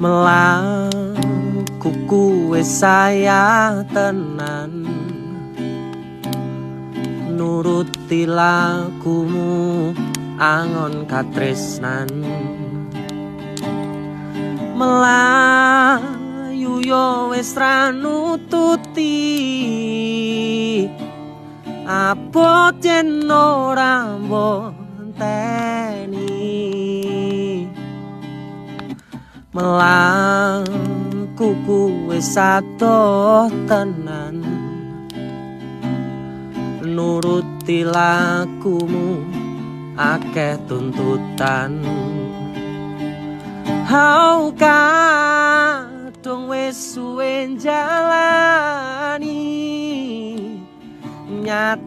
Melaku kuwe saya tenan, nuruti lakumu angon katresnan. Melayu yo wis ra nututi, apa yen ora mbonteni. Melaku kuwe satu tenan, nuruti lakumu akeh tuntutan. Hau kadung wis suwe jalani nyata.